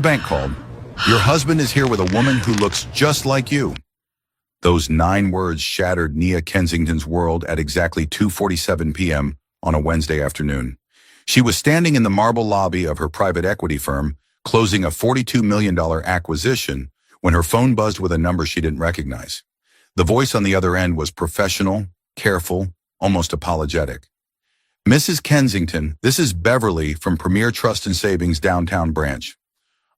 bank called. Your husband is here with a woman who looks just like you. Those 9 words shattered Nia Kensington's world at exactly 2:47 p.m. on a Wednesday afternoon. She was standing in the marble lobby of her private equity firm, closing a $42 million acquisition, when her phone buzzed with a number she didn't recognize. The voice on the other end was professional, careful, almost apologetic. Mrs. Kensington, this is Beverly from Premier Trust and Savings downtown branch.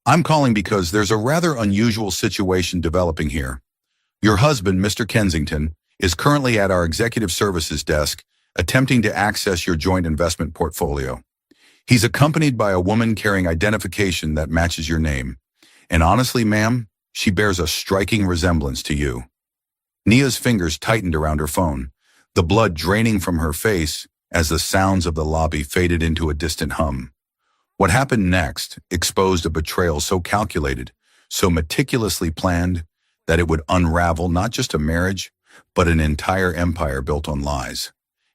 I'm calling because there's a rather unusual situation developing here. Your husband, Mr. Kensington, is currently at our executive services desk attempting to access your joint investment portfolio. He's accompanied by a woman carrying identification that matches your name. And honestly, ma'am, she bears a striking resemblance to you. Nia's fingers tightened around her phone, the blood draining from her face as the sounds of the lobby faded into a distant hum. What happened next exposed a betrayal so calculated, so meticulously planned, that it would unravel not just a marriage, but an entire empire built on lies.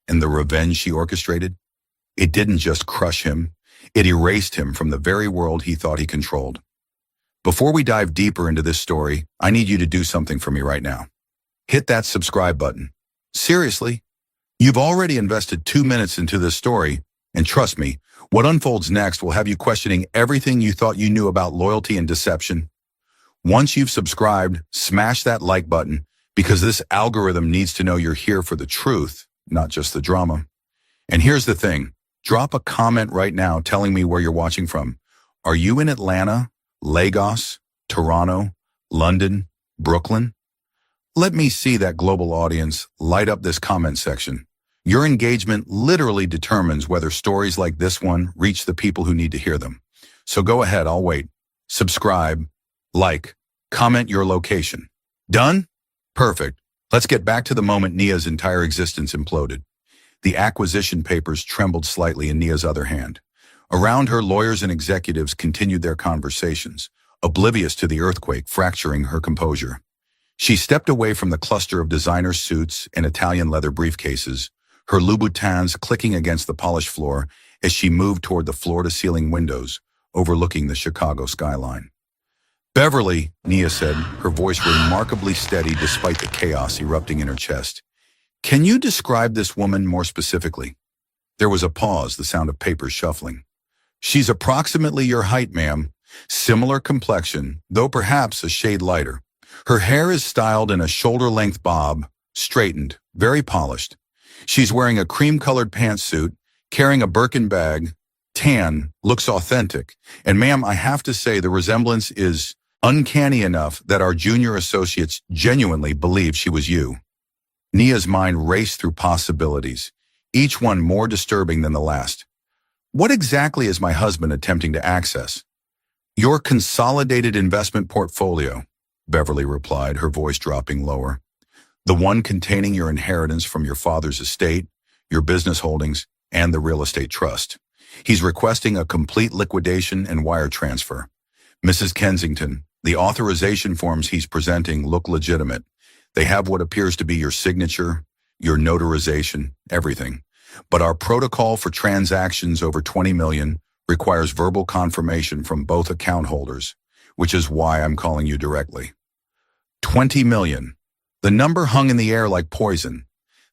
And the revenge she orchestrated? It didn't just crush him, it erased him from the very world he thought he controlled. Before we dive deeper into this story, I need you to do something for me right now. Hit that subscribe button. Seriously, you've already invested 2 minutes into this story, and trust me, what unfolds next will have you questioning everything you thought you knew about loyalty and deception. Once you've subscribed, smash that like button, because this algorithm needs to know you're here for the truth, not just the drama. And here's the thing, drop a comment right now telling me where you're watching from. Are you in Atlanta, Lagos, Toronto, London, Brooklyn? Let me see that global audience light up this comment section. Your engagement literally determines whether stories like this one reach the people who need to hear them. So go ahead, I'll wait. Subscribe, like, comment your location. Done? Perfect. Let's get back to the moment Nia's entire existence imploded. The acquisition papers trembled slightly in Nia's other hand. Around her, lawyers and executives continued their conversations, oblivious to the earthquake fracturing her composure. She stepped away from the cluster of designer suits and Italian leather briefcases, her Louboutins clicking against the polished floor as she moved toward the floor-to-ceiling windows overlooking the Chicago skyline. Beverly, Nia said, her voice remarkably steady despite the chaos erupting in her chest. Can you describe this woman more specifically? There was a pause, the sound of papers shuffling. She's approximately your height, ma'am. Similar complexion, though perhaps a shade lighter. Her hair is styled in a shoulder-length bob, straightened, very polished. She's wearing a cream-colored pantsuit, carrying a Birkin bag, tan, looks authentic. And ma'am, I have to say the resemblance is uncanny enough that our junior associates genuinely believe she was you. Nia's mind raced through possibilities, each one more disturbing than the last. What exactly is my husband attempting to access? Your consolidated investment portfolio, Beverly replied, her voice dropping lower. The one containing your inheritance from your father's estate, your business holdings, and the real estate trust. He's requesting a complete liquidation and wire transfer. Mrs. Kensington, the authorization forms he's presenting look legitimate. They have what appears to be your signature, your notarization, everything. But our protocol for transactions over $20 million requires verbal confirmation from both account holders, which is why I'm calling you directly. $20 million. The number hung in the air like poison.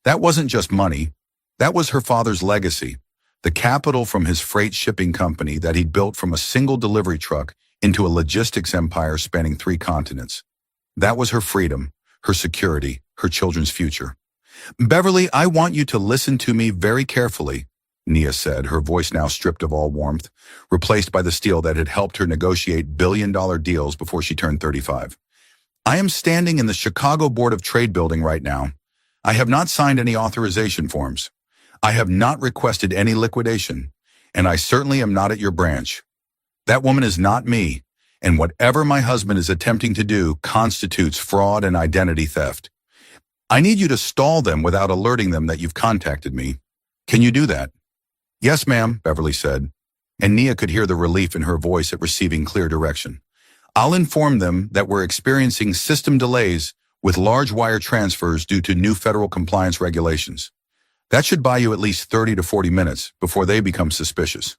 That wasn't just money. That was her father's legacy, the capital from his freight shipping company that he'd built from a single delivery truck into a logistics empire spanning 3 continents. That was her freedom, her security, her children's future. Beverly, I want you to listen to me very carefully, Nia said, her voice now stripped of all warmth, replaced by the steel that had helped her negotiate billion-dollar deals before she turned 35. I am standing in the Chicago Board of Trade building right now. I have not signed any authorization forms. I have not requested any liquidation, and I certainly am not at your branch. That woman is not me, and whatever my husband is attempting to do constitutes fraud and identity theft. I need you to stall them without alerting them that you've contacted me. Can you do that? Yes, ma'am, Beverly said, and Nia could hear the relief in her voice at receiving clear direction. I'll inform them that we're experiencing system delays with large wire transfers due to new federal compliance regulations. That should buy you at least 30 to 40 minutes before they become suspicious.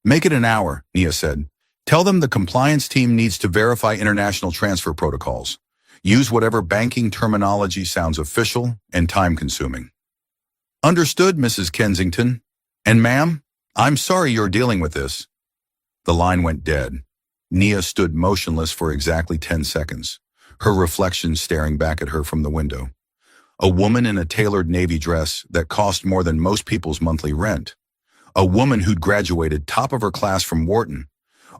Make it an hour, Nia said, Tell them the compliance team needs to verify international transfer protocols. Use whatever banking terminology sounds official and time-consuming. Understood, Mrs. Kensington. And ma'am, I'm sorry you're dealing with this. The line went dead. Nia stood motionless for exactly 10 seconds, her reflection staring back at her from the window. A woman in a tailored navy dress that cost more than most people's monthly rent. A woman who'd graduated top of her class from Wharton.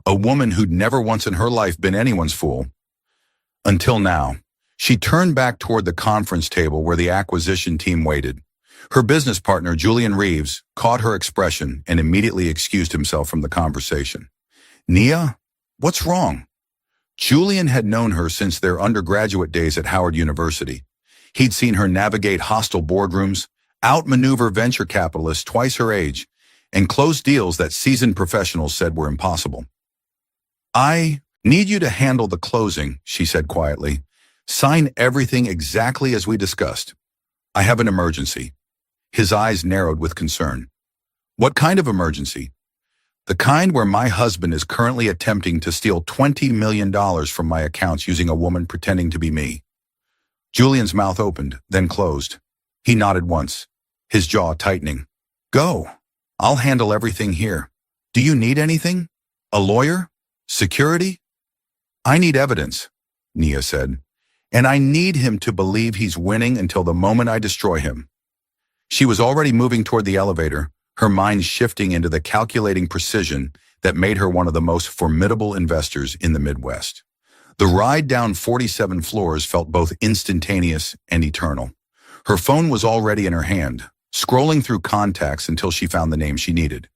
A woman who'd never once in her life been anyone's fool. Until now, she turned back toward the conference table where the acquisition team waited. Her business partner, Julian Reeves, caught her expression and immediately excused himself from the conversation. Nia, what's wrong? Julian had known her since their undergraduate days at Howard University. He'd seen her navigate hostile boardrooms, outmaneuver venture capitalists twice her age, and close deals that seasoned professionals said were impossible. I need you to handle the closing, she said quietly. Sign everything exactly as we discussed. I have an emergency. His eyes narrowed with concern. What kind of emergency? The kind where my husband is currently attempting to steal $20 million from my accounts using a woman pretending to be me. Julian's mouth opened, then closed. He nodded once, his jaw tightening. Go. I'll handle everything here. Do you need anything? A lawyer? Security? I need evidence, Nia said, and I need him to believe he's winning until the moment I destroy him. She was already moving toward the elevator, her mind shifting into the calculating precision that made her one of the most formidable investors in the Midwest. The ride down 47 floors felt both instantaneous and eternal. Her phone was already in her hand, scrolling through contacts until she found the name she needed.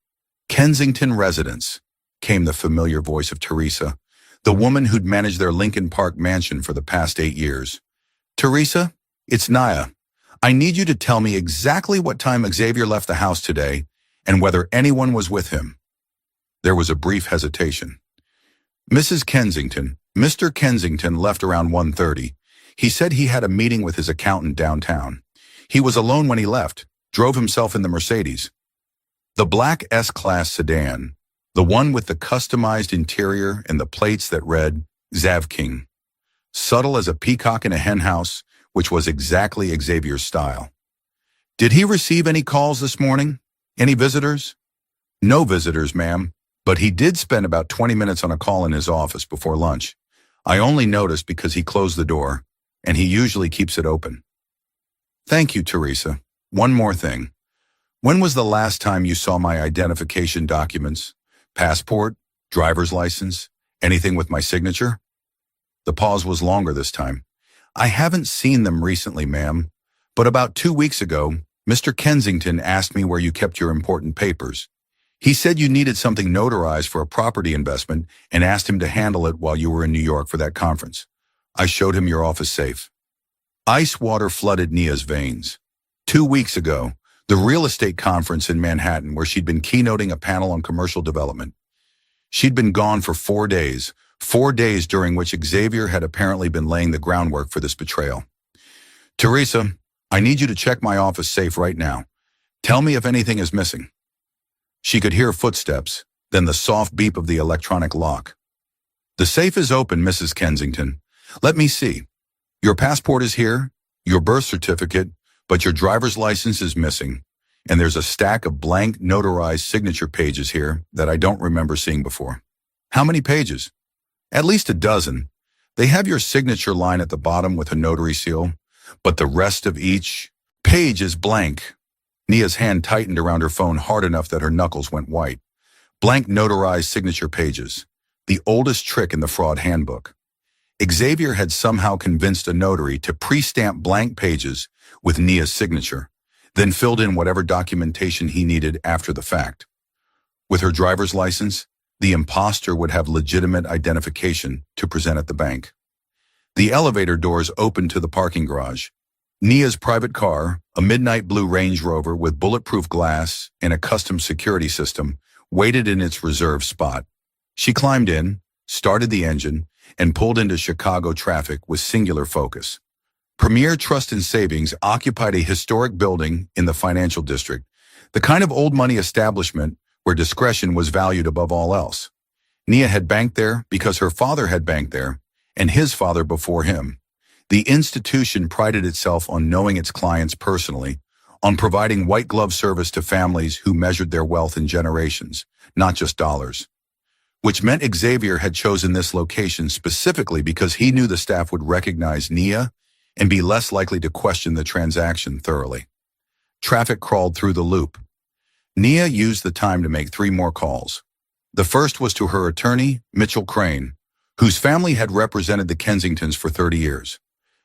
Kensington Residence, came the familiar voice of Teresa, the woman who'd managed their Lincoln Park mansion for the past 8 years. Teresa, it's Nia. I need you to tell me exactly what time Xavier left the house today and whether anyone was with him. There was a brief hesitation. Mrs. Kensington, Mr. Kensington left around 1:30. He said he had a meeting with his accountant downtown. He was alone when he left, drove himself in the Mercedes. The black S-Class sedan, the one with the customized interior and the plates that read Zavking. Subtle as a peacock in a henhouse, which was exactly Xavier's style. Did he receive any calls this morning? Any visitors? No visitors, ma'am, but he did spend about 20 minutes on a call in his office before lunch. I only noticed because he closed the door, and he usually keeps it open. Thank you, Teresa. One more thing. When was the last time you saw my identification documents? Passport? Driver's license? Anything with my signature? The pause was longer this time. I haven't seen them recently, ma'am, but about 2 weeks ago, Mr. Kensington asked me where you kept your important papers. He said you needed something notarized for a property investment and asked him to handle it while you were in New York for that conference. I showed him your office safe. Ice water flooded Nia's veins. 2 weeks ago, the real estate conference in Manhattan where she'd been keynoting a panel on commercial development. She'd been gone for 4 days, 4 days during which Xavier had apparently been laying the groundwork for this betrayal. Teresa, I need you to check my office safe right now. Tell me if anything is missing. She could hear footsteps, then the soft beep of the electronic lock. The safe is open, Mrs. Kensington. Let me see. Your passport is here, your birth certificate, but your driver's license is missing, and there's a stack of blank notarized signature pages here that I don't remember seeing before. How many pages? At least a dozen. They have your signature line at the bottom with a notary seal, but the rest of each page is blank. Nia's hand tightened around her phone hard enough that her knuckles went white. Blank notarized signature pages, the oldest trick in the fraud handbook. Xavier had somehow convinced a notary to pre-stamp blank pages with Nia's signature, then filled in whatever documentation he needed after the fact. With her driver's license, the imposter would have legitimate identification to present at the bank. The elevator doors opened to the parking garage. Nia's private car, a midnight blue Range Rover with bulletproof glass and a custom security system, waited in its reserved spot. She climbed in, started the engine, and pulled into Chicago traffic with singular focus. Premier Trust and Savings occupied a historic building in the financial district, the kind of old money establishment where discretion was valued above all else. Nia had banked there because her father had banked there, and his father before him. The institution prided itself on knowing its clients personally, on providing white-glove service to families who measured their wealth in generations, not just dollars. Which meant Xavier had chosen this location specifically because he knew the staff would recognize Nia and be less likely to question the transaction thoroughly. Traffic crawled through the loop. Nia used the time to make 3 more calls. The first was to her attorney, Mitchell Crane, whose family had represented the Kensingtons for 30 years.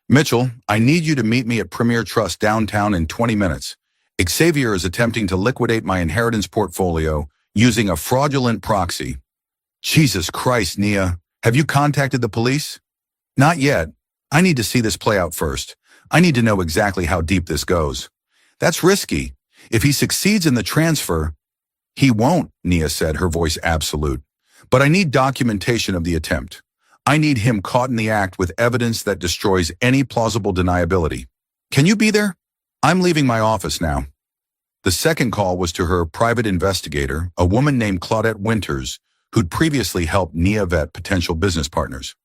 Mitchell, I need you to meet me at Premier Trust downtown in 20 minutes. Xavier is attempting to liquidate my inheritance portfolio using a fraudulent proxy. Jesus Christ, Nia, have you contacted the police? Not yet. I need to see this play out first. I need to know exactly how deep this goes. That's risky. If he succeeds in the transfer, he won't, Nia said, her voice absolute. But I need documentation of the attempt. I need him caught in the act with evidence that destroys any plausible deniability. Can you be there? I'm leaving my office now. The second call was to her private investigator, a woman named Claudette Winters, who'd previously helped Nia vet potential business partners.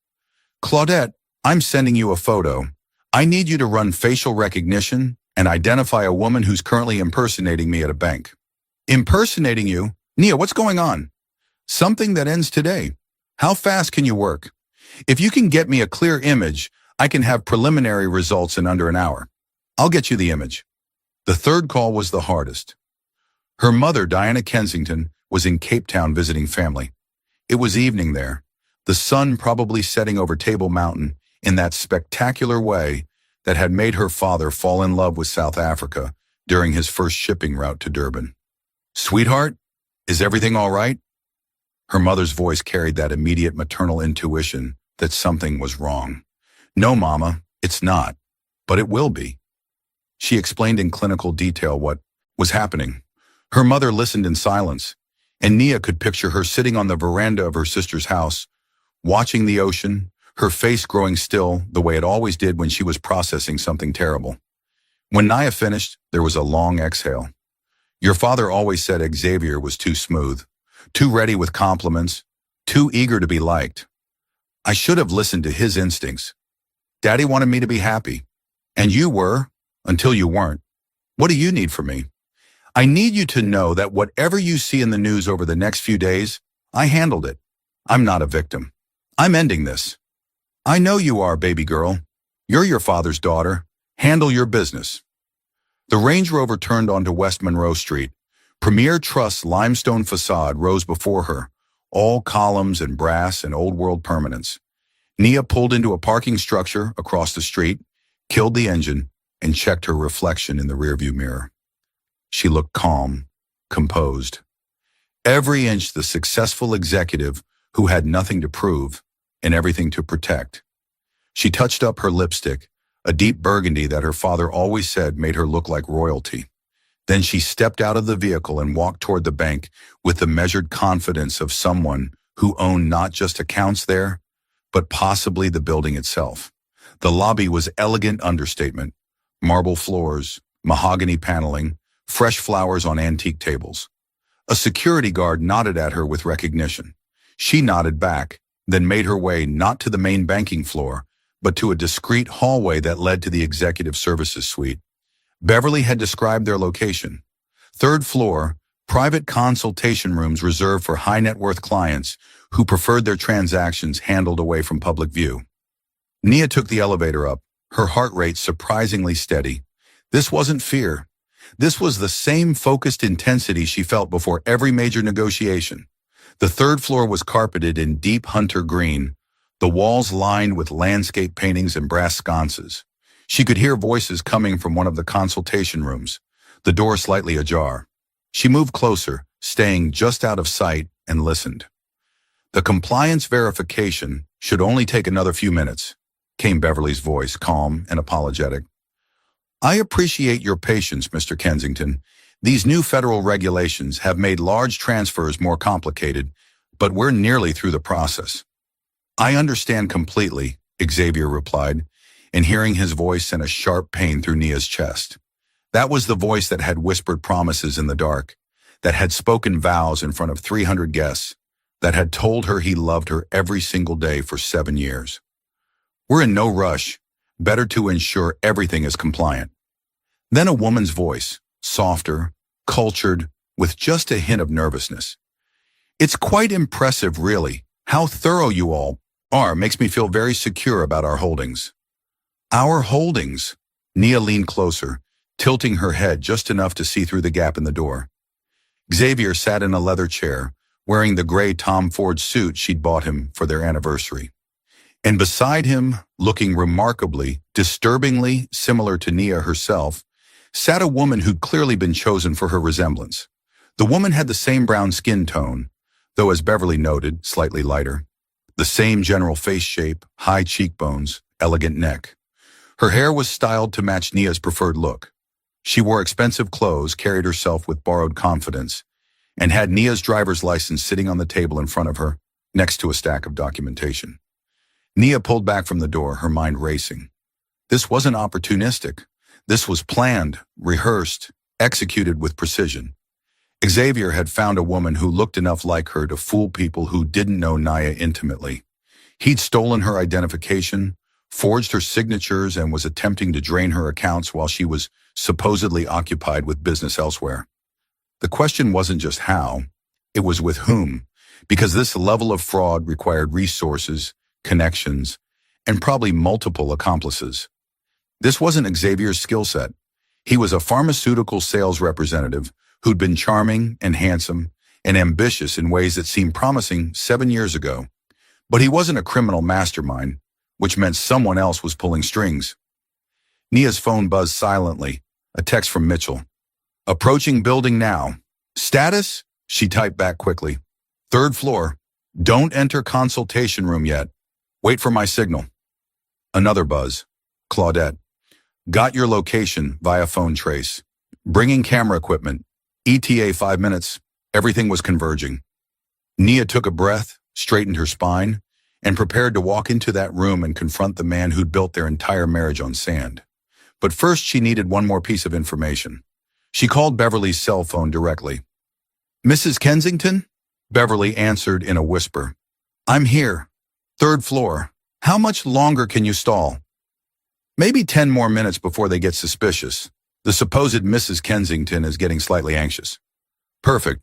Claudette, I'm sending you a photo. I need you to run facial recognition and identify a woman who's currently impersonating me at a bank. Impersonating you? Nia, what's going on? Something that ends today. How fast can you work? If you can get me a clear image, I can have preliminary results in under an hour. I'll get you the image. The third call was the hardest. Her mother, Diana Kensington, was in Cape Town visiting family. It was evening there, the sun probably setting over Table Mountain in that spectacular way that had made her father fall in love with South Africa during his first shipping route to Durban. Sweetheart, is everything all right? Her mother's voice carried that immediate maternal intuition that something was wrong. No, Mama, it's not, but it will be. She explained in clinical detail what was happening. Her mother listened in silence, and Nia could picture her sitting on the veranda of her sister's house, watching the ocean, her face growing still the way it always did when she was processing something terrible. When Nia finished, there was a long exhale. Your father always said Xavier was too smooth, too ready with compliments, too eager to be liked. I should have listened to his instincts. Daddy wanted me to be happy. And you were, until you weren't. What do you need from me? I need you to know that whatever you see in the news over the next few days, I handled it. I'm not a victim. I'm ending this. I know you are, baby girl. You're your father's daughter. Handle your business. The Range Rover turned onto West Monroe Street. Premier Trust's limestone facade rose before her, all columns and brass and old-world permanence. Nia pulled into a parking structure across the street, killed the engine, and checked her reflection in the rearview mirror. She looked calm, composed. Every inch the successful executive who had nothing to prove and everything to protect. She touched up her lipstick, a deep burgundy that her father always said made her look like royalty. Then she stepped out of the vehicle and walked toward the bank with the measured confidence of someone who owned not just accounts there, but possibly the building itself. The lobby was elegant understatement. Marble floors, mahogany paneling, fresh flowers on antique tables. A security guard nodded at her with recognition. She nodded back, then made her way not to the main banking floor, but to a discreet hallway that led to the executive services suite. Beverly had described their location. 3rd floor, private consultation rooms reserved for high-net-worth clients who preferred their transactions handled away from public view. Nia took the elevator up, her heart rate surprisingly steady. This wasn't fear. This was the same focused intensity she felt before every major negotiation. The 3rd floor was carpeted in deep hunter green, the walls lined with landscape paintings and brass sconces. She could hear voices coming from one of the consultation rooms, the door slightly ajar. She moved closer, staying just out of sight, and listened. The compliance verification should only take another few minutes, came Beverly's voice, calm and apologetic. I appreciate your patience, Mr. Kensington. These new federal regulations have made large transfers more complicated, but we're nearly through the process. I understand completely, Xavier replied, and hearing his voice sent a sharp pain through Nia's chest. That was the voice that had whispered promises in the dark, that had spoken vows in front of 300 guests, that had told her he loved her every single day for 7 years. We're in no rush. Better to ensure everything is compliant. Then a woman's voice, softer, cultured, with just a hint of nervousness. It's quite impressive, really. How thorough you all are makes me feel very secure about our holdings. Our holdings? Nia leaned closer, tilting her head just enough to see through the gap in the door. Xavier sat in a leather chair, wearing the gray Tom Ford suit she'd bought him for their anniversary. And beside him, looking remarkably, disturbingly similar to Nia herself, sat a woman who'd clearly been chosen for her resemblance. The woman had the same brown skin tone, though as Beverly noted, slightly lighter. The same general face shape, high cheekbones, elegant neck. Her hair was styled to match Nia's preferred look. She wore expensive clothes, carried herself with borrowed confidence, and had Nia's driver's license sitting on the table in front of her, next to a stack of documentation. Nia pulled back from the door, her mind racing. This wasn't opportunistic. This was planned, rehearsed, executed with precision. Xavier had found a woman who looked enough like her to fool people who didn't know Nia intimately. He'd stolen her identification, forged her signatures, and was attempting to drain her accounts while she was supposedly occupied with business elsewhere. The question wasn't just how, it was with whom, because this level of fraud required resources, connections, and probably multiple accomplices. This wasn't Xavier's skill set. He was a pharmaceutical sales representative who'd been charming and handsome and ambitious in ways that seemed promising 7 years ago. But he wasn't a criminal mastermind, which meant someone else was pulling strings. Nia's phone buzzed silently, a text from Mitchell. Approaching building now. Status? She typed back quickly. 3rd floor. Don't enter consultation room yet. Wait for my signal. Another buzz. Claudette. Got your location via phone trace. Bringing camera equipment. ETA 5 minutes. Everything was converging. Nia took a breath, straightened her spine, and prepared to walk into that room and confront the man who'd built their entire marriage on sand. But first she needed one more piece of information. She called Beverly's cell phone directly. Mrs. Kensington? Beverly answered in a whisper. I'm here. 3rd floor. How much longer can you stall? Maybe 10 more minutes before they get suspicious. The supposed Mrs. Kensington is getting slightly anxious. Perfect.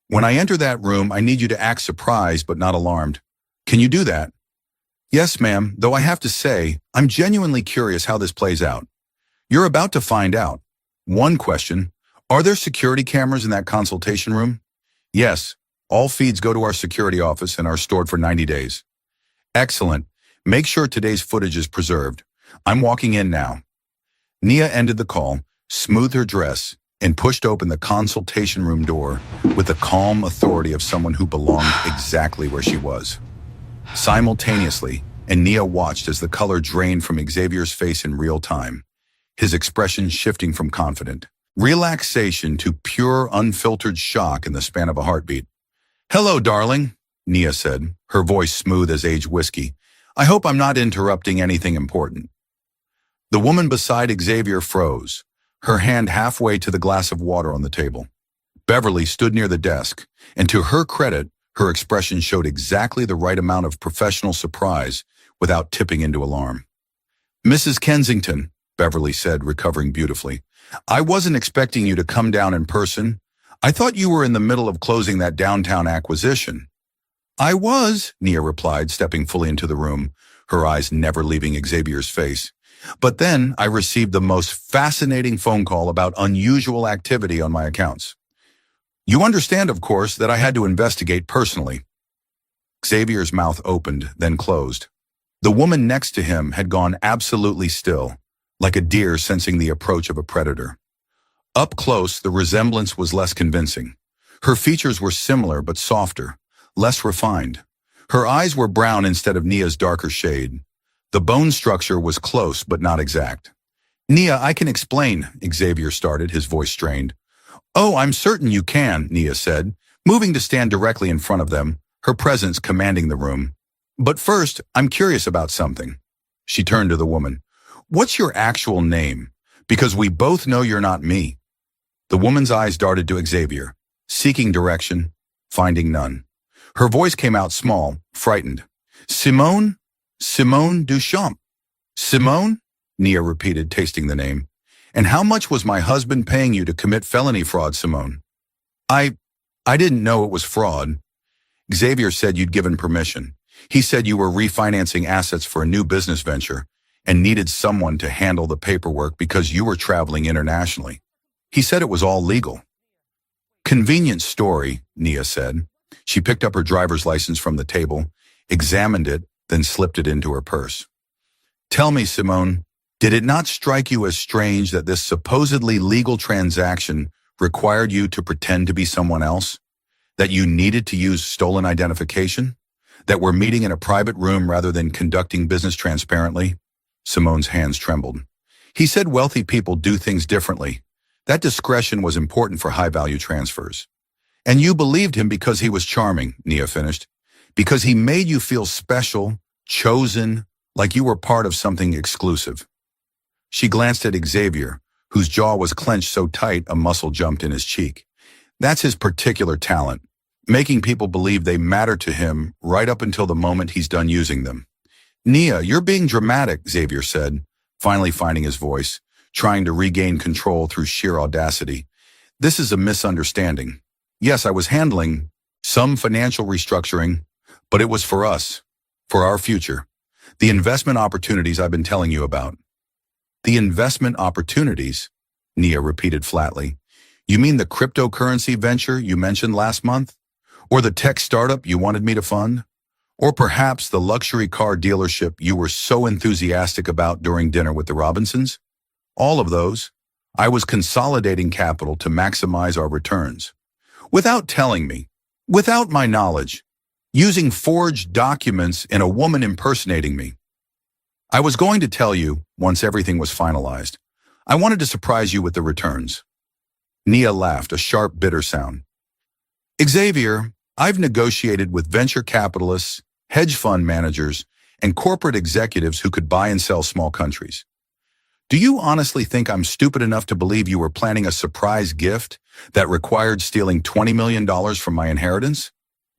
When I enter that room, I need you to act surprised but not alarmed. Can you do that? Yes, ma'am, though I have to say, I'm genuinely curious how this plays out. You're about to find out. One question, are there security cameras in that consultation room? Yes, all feeds go to our security office and are stored for 90 days. Excellent. Make sure today's footage is preserved. I'm walking in now. Nia ended the call, smoothed her dress, and pushed open the consultation room door with the calm authority of someone who belonged exactly where she was. Simultaneously, and Nia watched as the color drained from Xavier's face in real time, his expression shifting from confident relaxation to pure, unfiltered shock in the span of a heartbeat. Hello, darling, Nia said, her voice smooth as aged whiskey. I hope I'm not interrupting anything important. The woman beside Xavier froze, her hand halfway to the glass of water on the table. Beverly stood near the desk, and to her credit, her expression showed exactly the right amount of professional surprise without tipping into alarm. Mrs. Kensington, Beverly said, recovering beautifully, I wasn't expecting you to come down in person. I thought you were in the middle of closing that downtown acquisition. I was, Nia replied, stepping fully into the room, her eyes never leaving Xavier's face. But then I received the most fascinating phone call about unusual activity on my accounts. You understand, of course, that I had to investigate personally. Xavier's mouth opened, then closed. The woman next to him had gone absolutely still, like a deer sensing the approach of a predator. Up close, the resemblance was less convincing. Her features were similar but softer, less refined. Her eyes were brown instead of Nia's darker shade. The bone structure was close but not exact. Nia, I can explain, Xavier started, his voice strained. Oh, I'm certain you can, Nia said, moving to stand directly in front of them, her presence commanding the room. But first, I'm curious about something. She turned to the woman. What's your actual name? Because we both know you're not me. The woman's eyes darted to Xavier, seeking direction, finding none. Her voice came out small, frightened. Simone? Simone Duchamp. Simone? Nia repeated, tasting the name. And how much was my husband paying you to commit felony fraud, Simone? I didn't know it was fraud. Xavier said you'd given permission. He said you were refinancing assets for a new business venture and needed someone to handle the paperwork because you were traveling internationally. He said it was all legal. Convenient story, Nia said. She picked up her driver's license from the table, examined it, then slipped it into her purse. Tell me, Simone, did it not strike you as strange that this supposedly legal transaction required you to pretend to be someone else? That you needed to use stolen identification? That we're meeting in a private room rather than conducting business transparently? Simone's hands trembled. He said wealthy people do things differently. That discretion was important for high-value transfers. And you believed him because he was charming, Nia finished. Because he made you feel special, chosen, like you were part of something exclusive. She glanced at Xavier, whose jaw was clenched so tight a muscle jumped in his cheek. That's his particular talent, making people believe they matter to him right up until the moment he's done using them. Nia, you're being dramatic, Xavier said, finally finding his voice, trying to regain control through sheer audacity. This is a misunderstanding. Yes, I was handling some financial restructuring, but it was for us, for our future. The investment opportunities I've been telling you about. The investment opportunities, Nia repeated flatly. You mean the cryptocurrency venture you mentioned last month? Or the tech startup you wanted me to fund? Or perhaps the luxury car dealership you were so enthusiastic about during dinner with the Robinsons? All of those. I was consolidating capital to maximize our returns. Without telling me, without my knowledge, using forged documents and a woman impersonating me. I was going to tell you once everything was finalized. I wanted to surprise you with the returns. Nia laughed, a sharp, bitter sound. Xavier, I've negotiated with venture capitalists, hedge fund managers, and corporate executives who could buy and sell small countries. Do you honestly think I'm stupid enough to believe you were planning a surprise gift that required stealing $20 million from my inheritance?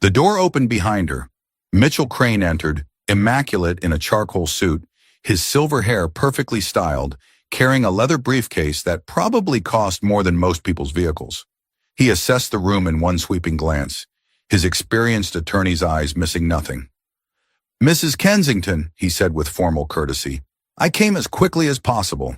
The door opened behind her. Mitchell Crane entered, immaculate in a charcoal suit, his silver hair perfectly styled, carrying a leather briefcase that probably cost more than most people's vehicles. He assessed the room in one sweeping glance, his experienced attorney's eyes missing nothing. Mrs. Kensington, he said with formal courtesy, I came as quickly as possible.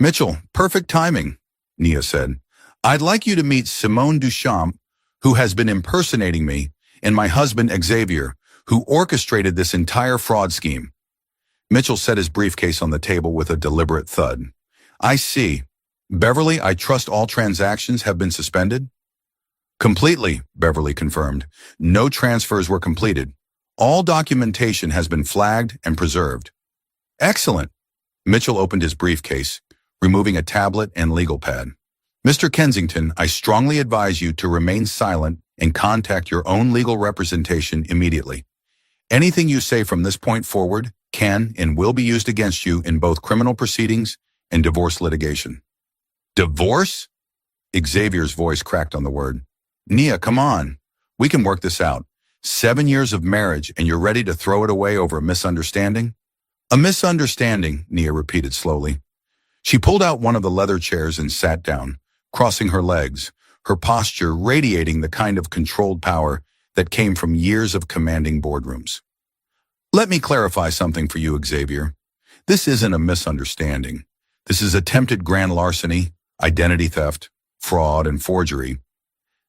Mitchell, perfect timing, Nia said. I'd like you to meet Simone Duchamp, who has been impersonating me, and my husband Xavier, who orchestrated this entire fraud scheme. Mitchell set his briefcase on the table with a deliberate thud. I see. Beverly, I trust all transactions have been suspended? Completely, Beverly confirmed. No transfers were completed. All documentation has been flagged and preserved. Excellent. Mitchell opened his briefcase, removing a tablet and legal pad. Mr. Kensington, I strongly advise you to remain silent and contact your own legal representation immediately. Anything you say from this point forward can and will be used against you in both criminal proceedings and divorce litigation. Divorce? Xavier's voice cracked on the word. Nia, come on. We can work this out. 7 years of marriage and you're ready to throw it away over a misunderstanding? A misunderstanding, Nia repeated slowly. She pulled out one of the leather chairs and sat down, crossing her legs, her posture radiating the kind of controlled power that came from years of commanding boardrooms. Let me clarify something for you, Xavier. This isn't a misunderstanding. This is attempted grand larceny, identity theft, fraud, and forgery.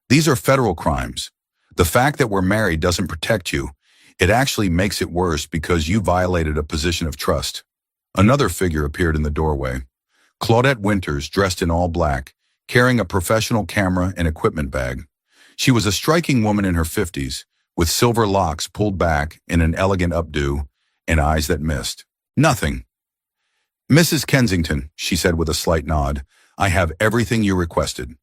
These are federal crimes. The fact that we're married doesn't protect you. It actually makes it worse because you violated a position of trust. Another figure appeared in the doorway. Claudette Winters, dressed in all black, carrying a professional camera and equipment bag. She was a striking woman in her 50s, with silver locks pulled back in an elegant updo and eyes that missed. Nothing. Mrs. Kensington, she said with a slight nod, I have everything you requested.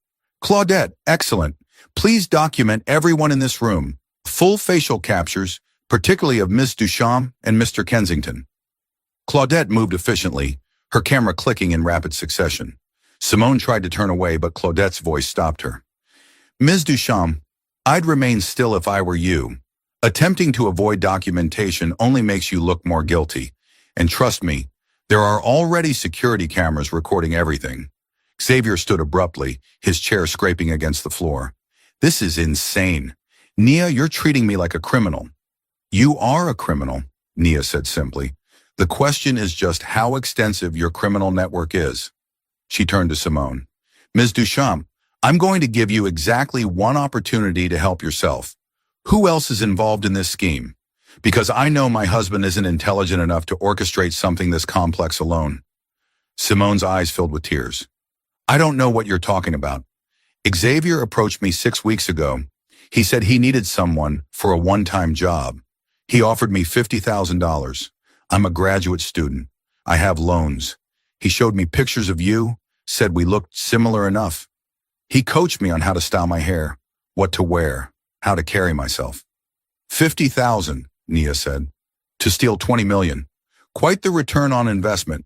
Claudette, excellent. Please document everyone in this room. Full facial captures, particularly of Ms. Duchamp and Mr. Kensington. Claudette moved efficiently, her camera clicking in rapid succession. Simone tried to turn away, but Claudette's voice stopped her. Ms. Duchamp, I'd remain still if I were you. Attempting to avoid documentation only makes you look more guilty. And trust me, there are already security cameras recording everything. Xavier stood abruptly, his chair scraping against the floor. This is insane. Nia, you're treating me like a criminal. You are a criminal, Nia said simply. The question is just how extensive your criminal network is. She turned to Simone. Ms. Duchamp, I'm going to give you exactly one opportunity to help yourself. Who else is involved in this scheme? Because I know my husband isn't intelligent enough to orchestrate something this complex alone. Simone's eyes filled with tears. I don't know what you're talking about. Xavier approached me 6 weeks ago. He said he needed someone for a one-time job. He offered me $50,000. I'm a graduate student. I have loans. He showed me pictures of you, said we looked similar enough. He coached me on how to style my hair, what to wear, how to carry myself. 50,000, Nia said. To steal 20 million. Quite the return on investment.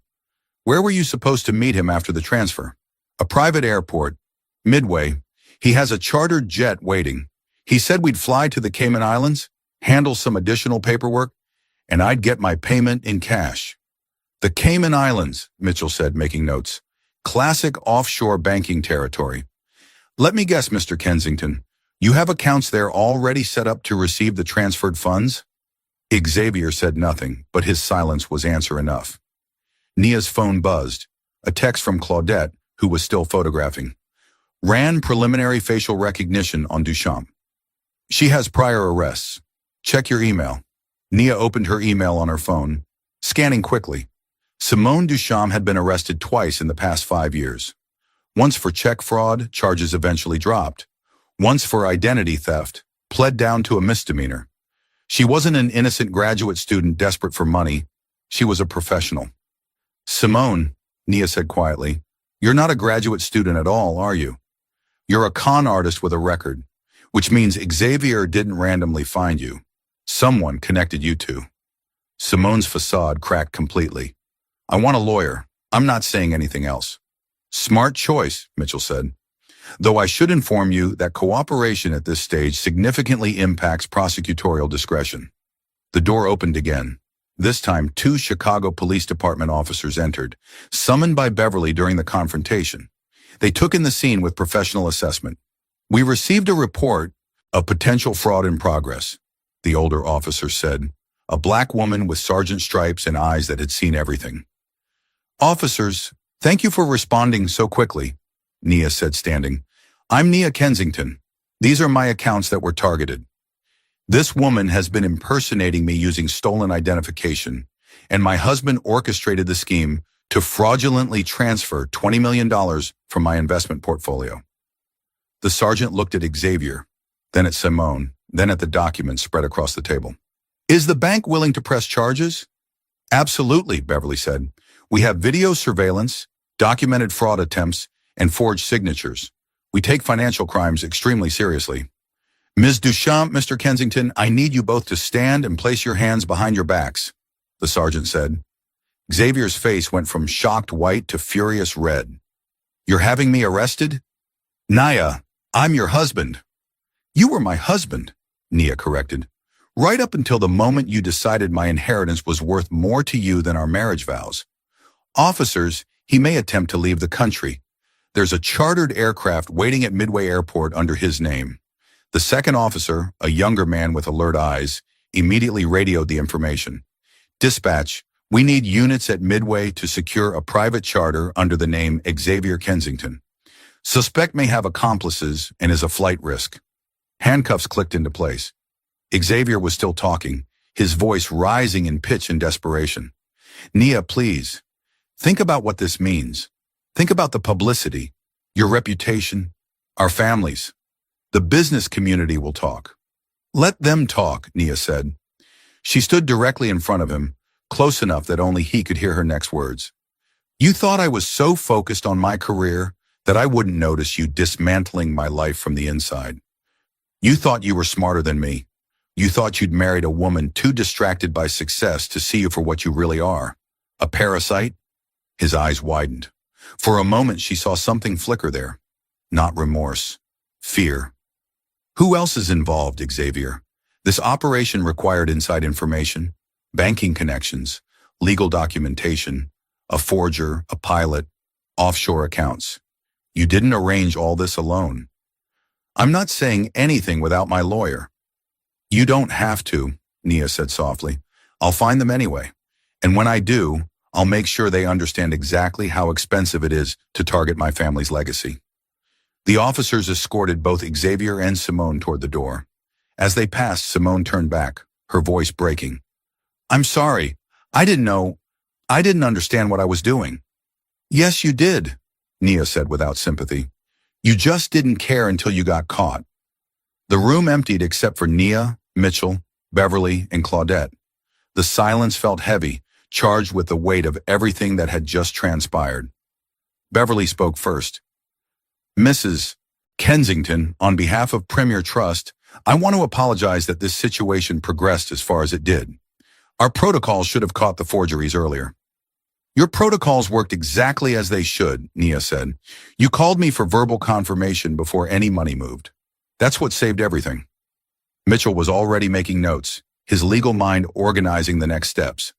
Where were you supposed to meet him after the transfer? A private airport. Midway. He has a chartered jet waiting. He said we'd fly to the Cayman Islands, handle some additional paperwork, and I'd get my payment in cash. The Cayman Islands, Mitchell said, making notes. Classic offshore banking territory. Let me guess, Mr. Kensington. You have accounts there already set up to receive the transferred funds? Xavier said nothing, but his silence was answer enough. Nia's phone buzzed. A text from Claudette, who was still photographing. Ran preliminary facial recognition on Duchamp. She has prior arrests. Check your email. Nia opened her email on her phone, scanning quickly. Simone Duchamp had been arrested twice in the past 5 years. Once for check fraud, charges eventually dropped. Once for identity theft, pled down to a misdemeanor. She wasn't an innocent graduate student desperate for money. She was a professional. Simone, Nia said quietly, you're not a graduate student at all, are you? You're a con artist with a record, which means Xavier didn't randomly find you. Someone connected you two. Simone's facade cracked completely. I want a lawyer. I'm not saying anything else. Smart choice, Mitchell said. Though I should inform you that cooperation at this stage significantly impacts prosecutorial discretion. The door opened again. This time, 2 Chicago Police Department officers entered, summoned by Beverly during the confrontation. They took in the scene with professional assessment. We received a report of potential fraud in progress, the older officer said, a black woman with sergeant stripes and eyes that had seen everything. Officers, thank you for responding so quickly, Nia said, standing. I'm Nia Kensington. These are my accounts that were targeted. This woman has been impersonating me using stolen identification, and my husband orchestrated the scheme to fraudulently transfer $20 million from my investment portfolio. The sergeant looked at Xavier, then at Simone, then at the documents spread across the table. Is the bank willing to press charges? Absolutely, Beverly said. We have video surveillance, documented fraud attempts, and forged signatures. We take financial crimes extremely seriously. Ms. Duchamp, Mr. Kensington, I need you both to stand and place your hands behind your backs, the sergeant said. Xavier's face went from shocked white to furious red. You're having me arrested? Nia, I'm your husband. You were my husband, Nia corrected. Right up until the moment you decided my inheritance was worth more to you than our marriage vows. Officers, he may attempt to leave the country. There's a chartered aircraft waiting at Midway Airport under his name. The second officer, a younger man with alert eyes, immediately radioed the information. Dispatch, we need units at Midway to secure a private charter under the name Xavier Kensington. Suspect may have accomplices and is a flight risk. Handcuffs clicked into place. Xavier was still talking, his voice rising in pitch and desperation. Nia, please, think about what this means. Think about the publicity, your reputation, our families. The business community will talk. Let them talk, Nia said. She stood directly in front of him, close enough that only he could hear her next words. You thought I was so focused on my career that I wouldn't notice you dismantling my life from the inside. You thought you were smarter than me. You thought you'd married a woman too distracted by success to see you for what you really are. A parasite? His eyes widened. For a moment she saw something flicker there. Not remorse. Fear. Who else is involved, Xavier? This operation required inside information, banking connections, legal documentation, a forger, a pilot, offshore accounts. You didn't arrange all this alone. I'm not saying anything without my lawyer. You don't have to, Nia said softly. I'll find them anyway. And when I do, I'll make sure they understand exactly how expensive it is to target my family's legacy. The officers escorted both Xavier and Simone toward the door. As they passed, Simone turned back, her voice breaking. I'm sorry. I didn't understand what I was doing. Yes, you did, Nia said without sympathy. You just didn't care until you got caught. The room emptied except for Nia, Mitchell, Beverly, and Claudette. The silence felt heavy, charged with the weight of everything that had just transpired. Beverly spoke first. Mrs. Kensington, on behalf of Premier Trust, I want to apologize that this situation progressed as far as it did. Our protocols should have caught the forgeries earlier. Your protocols worked exactly as they should, Nia said. You called me for verbal confirmation before any money moved. That's what saved everything. Mitchell was already making notes, his legal mind organizing the next steps.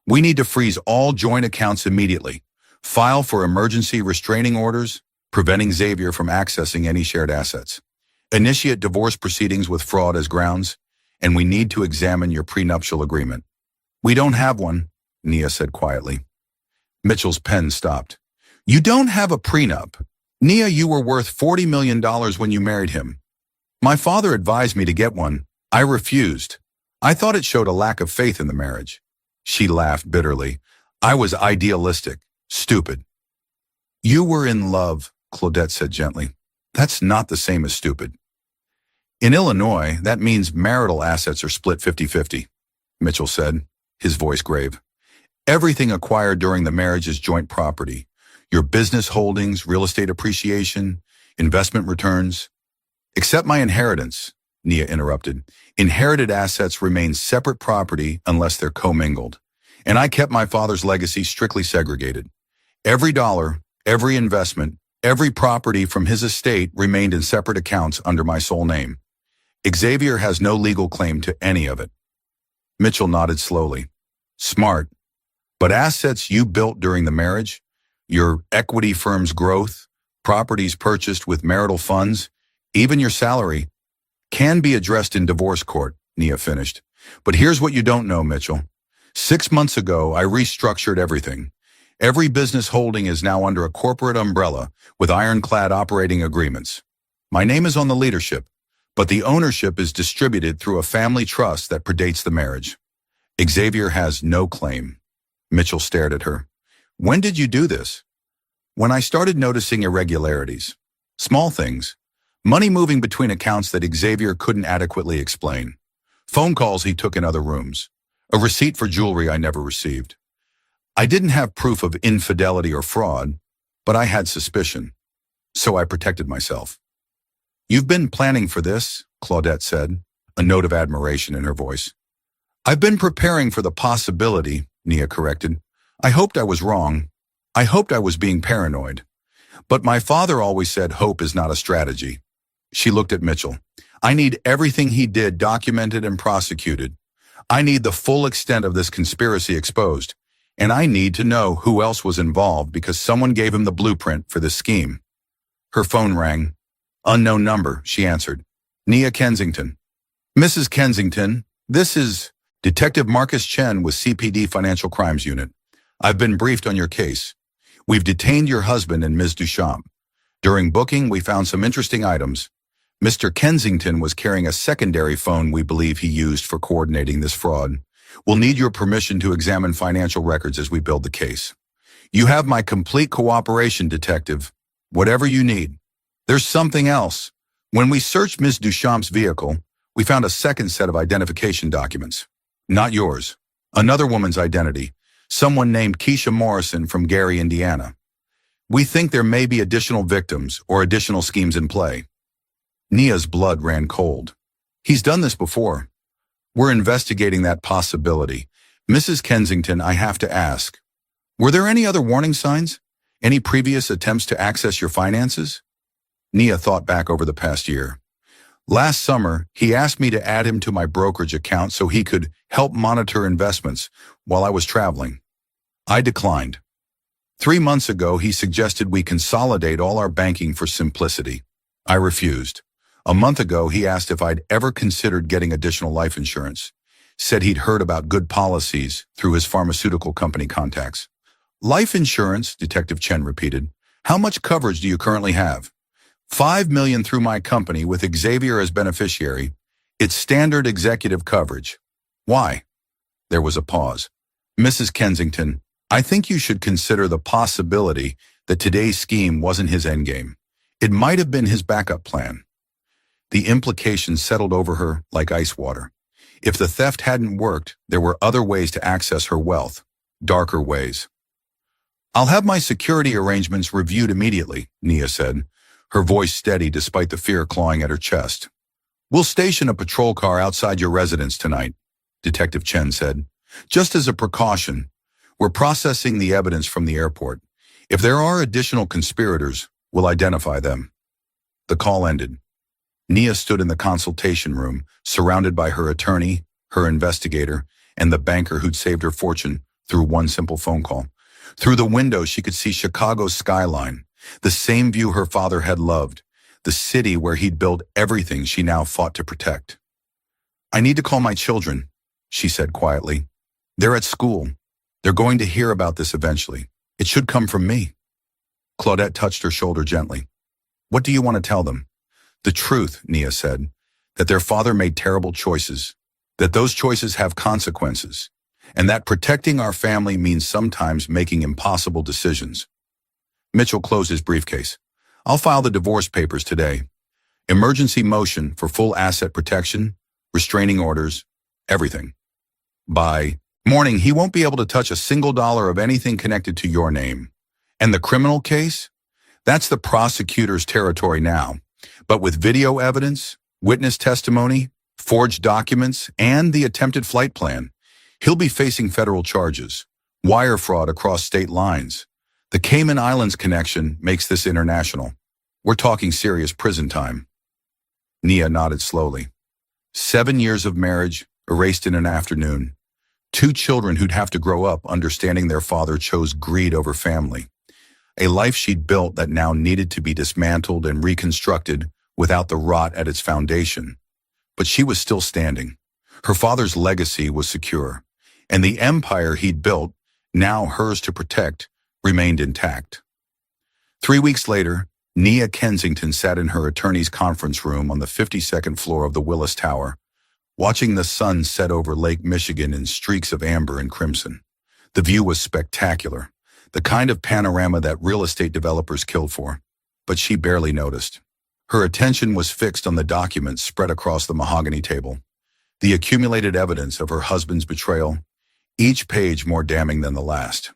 We need to freeze all joint accounts immediately, file for emergency restraining orders, preventing Xavier from accessing any shared assets, initiate divorce proceedings with fraud as grounds, and we need to examine your prenuptial agreement. We don't have one, Nia said quietly. Mitchell's pen stopped. You don't have a prenup. Nia, you were worth $40 million when you married him. My father advised me to get one. I refused. I thought it showed a lack of faith in the marriage. She laughed bitterly. I was idealistic, stupid. You were in love, Claudette said gently. That's not the same as stupid. In Illinois, that means marital assets are split 50-50, Mitchell said, his voice grave. Everything acquired during the marriage is joint property. Your business holdings, real estate appreciation, investment returns. Except my inheritance, Nia interrupted. Inherited assets remain separate property unless they're commingled. And I kept my father's legacy strictly segregated. Every dollar, every investment, every property from his estate remained in separate accounts under my sole name. Xavier has no legal claim to any of it. Mitchell nodded slowly. Smart. But assets you built during the marriage, your equity firm's growth, properties purchased with marital funds, even your salary, can be addressed in divorce court, Nia finished. But here's what you don't know, Mitchell. 6 months ago, I restructured everything. Every business holding is now under a corporate umbrella with ironclad operating agreements. My name is on the leadership, but the ownership is distributed through a family trust that predates the marriage. Xavier has no claim. Mitchell stared at her. When did you do this? When I started noticing irregularities. Small things. Money moving between accounts that Xavier couldn't adequately explain. Phone calls he took in other rooms. A receipt for jewelry I never received. I didn't have proof of infidelity or fraud, but I had suspicion. So I protected myself. You've been planning for this, Claudette said, a note of admiration in her voice. I've been preparing for the possibility, Nia corrected. I hoped I was wrong. I hoped I was being paranoid. But my father always said hope is not a strategy. She looked at Mitchell. I need everything he did documented and prosecuted. I need the full extent of this conspiracy exposed. And I need to know who else was involved because someone gave him the blueprint for this scheme. Her phone rang. Unknown number, she answered. Nia Kensington. Mrs. Kensington, this is Detective Marcus Chen with CPD Financial Crimes Unit. I've been briefed on your case. We've detained your husband and Ms. Duchamp. During booking, we found some interesting items. Mr. Kensington was carrying a secondary phone we believe he used for coordinating this fraud. We'll need your permission to examine financial records as we build the case. You have my complete cooperation, Detective. Whatever you need. There's something else. When we searched Ms. Duchamp's vehicle, we found a second set of identification documents. Not yours. Another woman's identity. Someone named Keisha Morrison from Gary, Indiana. We think there may be additional victims or additional schemes in play. Nia's blood ran cold. He's done this before. We're investigating that possibility. Mrs. Kensington, I have to ask, were there any other warning signs? Any previous attempts to access your finances? Nia thought back over the past year. Last summer, he asked me to add him to my brokerage account so he could help monitor investments while I was traveling. I declined. 3 months ago, he suggested we consolidate all our banking for simplicity. I refused. A month ago, he asked if I'd ever considered getting additional life insurance. Said he'd heard about good policies through his pharmaceutical company contacts. Life insurance, Detective Chen repeated. How much coverage do you currently have? $5 million through my company with Xavier as beneficiary. It's standard executive coverage. Why? There was a pause. Mrs. Kensington, I think you should consider the possibility that today's scheme wasn't his endgame. It might have been his backup plan. The implications settled over her like ice water. If the theft hadn't worked, there were other ways to access her wealth, darker ways. I'll have my security arrangements reviewed immediately, Nia said, her voice steady despite the fear clawing at her chest. We'll station a patrol car outside your residence tonight, Detective Chen said. Just as a precaution, we're processing the evidence from the airport. If there are additional conspirators, we'll identify them. The call ended. Nia stood in the consultation room, surrounded by her attorney, her investigator, and the banker who'd saved her fortune through one simple phone call. Through the window, she could see Chicago's skyline, the same view her father had loved, the city where he'd built everything she now fought to protect. I need to call my children, she said quietly. They're at school. They're going to hear about this eventually. It should come from me. Claudette touched her shoulder gently. What do you want to tell them? The truth, Nia said, that their father made terrible choices, that those choices have consequences, and that protecting our family means sometimes making impossible decisions. Mitchell closed his briefcase. I'll file the divorce papers today. Emergency motion for full asset protection, restraining orders, everything. By morning, he won't be able to touch a single dollar of anything connected to your name. And the criminal case? That's the prosecutor's territory now. But with video evidence, witness testimony, forged documents, and the attempted flight plan, he'll be facing federal charges, wire fraud across state lines. The Cayman Islands connection makes this international. We're talking serious prison time. Nia nodded slowly. 7 years of marriage erased in an afternoon. 2 children who'd have to grow up understanding their father chose greed over family. A life she'd built that now needed to be dismantled and reconstructed without the rot at its foundation. But she was still standing. Her father's legacy was secure, and the empire he'd built, now hers to protect, remained intact. 3 weeks later, Nia Kensington sat in her attorney's conference room on the 52nd floor of the Willis Tower, watching the sun set over Lake Michigan in streaks of amber and crimson. The view was spectacular, the kind of panorama that real estate developers killed for, but she barely noticed. Her attention was fixed on the documents spread across the mahogany table, the accumulated evidence of her husband's betrayal, each page more damning than the last.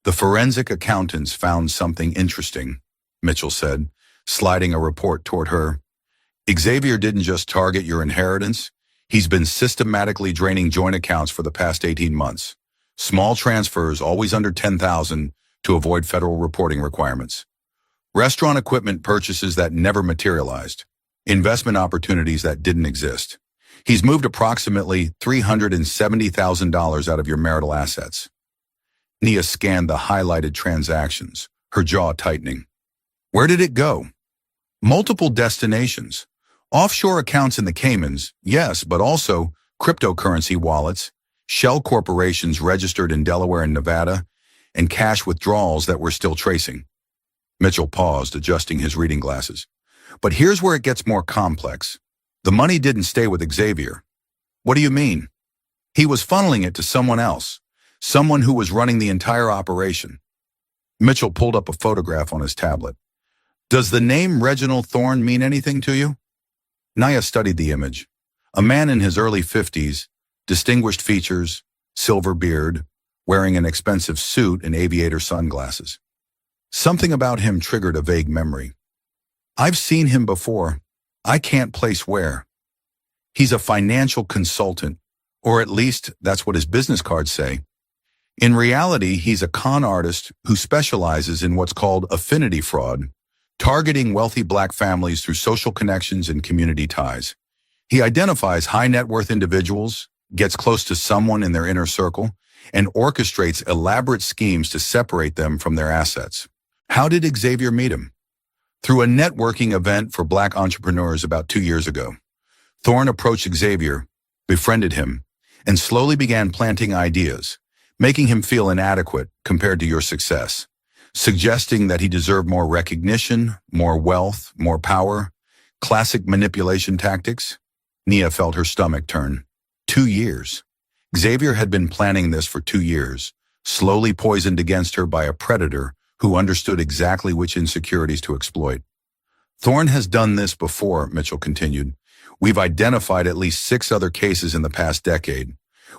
The forensic accountants found something interesting, Mitchell said, sliding a report toward her. Xavier didn't just target your inheritance. He's been systematically draining joint accounts for the past 18 months. Small transfers, always under $10,000, to avoid federal reporting requirements. Restaurant equipment purchases that never materialized. Investment opportunities that didn't exist. He's moved approximately $370,000 out of your marital assets. Nia scanned the highlighted transactions, her jaw tightening. Where did it go? Multiple destinations. Offshore accounts in the Caymans, yes, but also cryptocurrency wallets, shell corporations registered in Delaware and Nevada, and cash withdrawals that we're still tracing. Mitchell paused, adjusting his reading glasses. But here's where it gets more complex. The money didn't stay with Xavier. What do you mean? He was funneling it to someone else, someone who was running the entire operation. Mitchell pulled up a photograph on his tablet. Does the name Reginald Thorne mean anything to you? Nia studied the image. A man in his early 50s, distinguished features, silver beard, wearing an expensive suit and aviator sunglasses. Something about him triggered a vague memory. I've seen him before. I can't place where. He's a financial consultant, or at least that's what his business cards say. In reality, he's a con artist who specializes in what's called affinity fraud, targeting wealthy black families through social connections and community ties. He identifies high net worth individuals, gets close to someone in their inner circle, and orchestrates elaborate schemes to separate them from their assets. How did Xavier meet him? Through a networking event for black entrepreneurs about 2 years ago. Thorne approached Xavier, befriended him, and slowly began planting ideas, making him feel inadequate compared to your success, suggesting that he deserved more recognition, more wealth, more power. Classic manipulation tactics. Nia felt her stomach turn. 2 years. Xavier had been planning this for 2 years, slowly poisoned against her by a predator who understood exactly which insecurities to exploit. Thorne has done this before, Mitchell continued. We've identified at least 6 other cases in the past decade.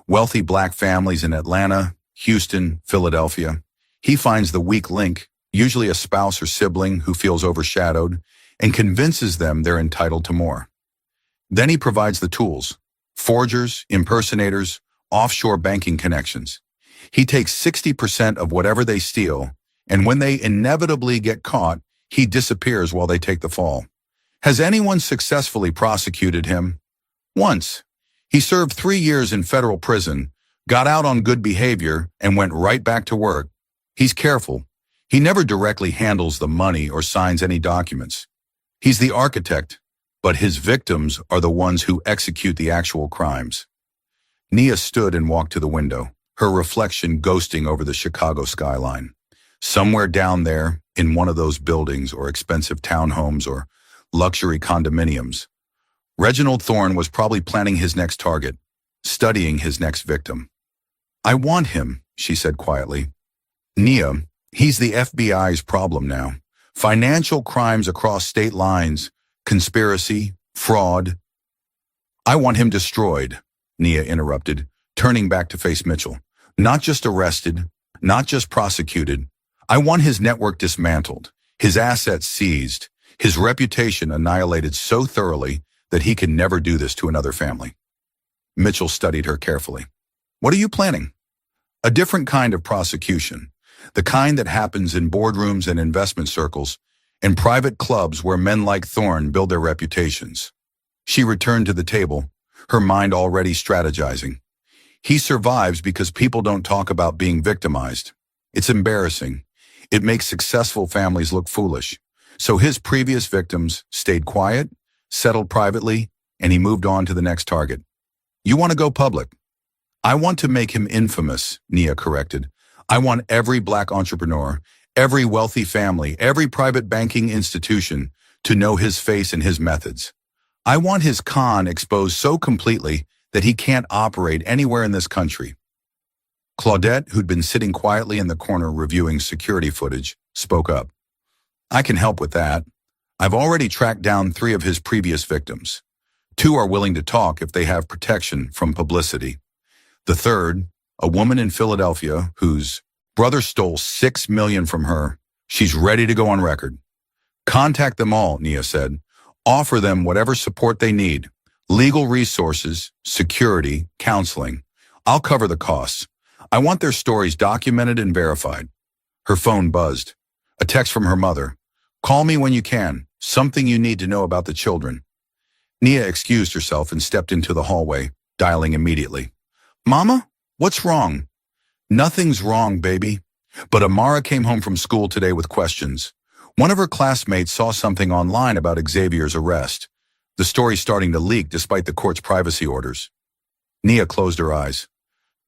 Wealthy black families in Atlanta, Houston, Philadelphia. He finds the weak link, usually a spouse or sibling who feels overshadowed, and convinces them they're entitled to more. Then he provides the tools: forgers, impersonators, offshore banking connections. He takes 60% of whatever they steal, and when they inevitably get caught, he disappears while they take the fall. Has anyone successfully prosecuted him? Once. He served 3 years in federal prison, got out on good behavior, and went right back to work. He's careful. He never directly handles the money or signs any documents. He's the architect, but his victims are the ones who execute the actual crimes. Nia stood and walked to the window, her reflection ghosting over the Chicago skyline. Somewhere down there, in one of those buildings or expensive townhomes or luxury condominiums, Reginald Thorne was probably planning his next target, studying his next victim. I want him, she said quietly. Nia, he's the FBI's problem now. Financial crimes across state lines, conspiracy, fraud. I want him destroyed, Nia interrupted, turning back to face Mitchell. Not just arrested, not just prosecuted. I want his network dismantled, his assets seized, his reputation annihilated so thoroughly that he can never do this to another family. Mitchell studied her carefully. What are you planning? A different kind of prosecution, the kind that happens in boardrooms and investment circles, in private clubs where men like Thorne build their reputations. She returned to the table, her mind already strategizing. He survives because people don't talk about being victimized. It's embarrassing. It makes successful families look foolish. So his previous victims stayed quiet, settled privately, and he moved on to the next target. You want to go public? I want to make him infamous, Nia corrected. I want every black entrepreneur, every wealthy family, every private banking institution to know his face and his methods. I want his con exposed so completely that he can't operate anywhere in this country. Claudette, who'd been sitting quietly in the corner reviewing security footage, spoke up. I can help with that. I've already tracked down 3 of his previous victims. 2 are willing to talk if they have protection from publicity. The third, a woman in Philadelphia whose brother stole $6 million from her. She's ready to go on record. Contact them all, Nia said. Offer them whatever support they need. Legal resources, security, counseling. I'll cover the costs. I want their stories documented and verified. Her phone buzzed. A text from her mother. Call me when you can. Something you need to know about the children. Nia excused herself and stepped into the hallway, dialing immediately. Mama, what's wrong? Nothing's wrong, baby. But Amara came home from school today with questions. One of her classmates saw something online about Xavier's arrest. The story's starting to leak despite the court's privacy orders. Nia closed her eyes.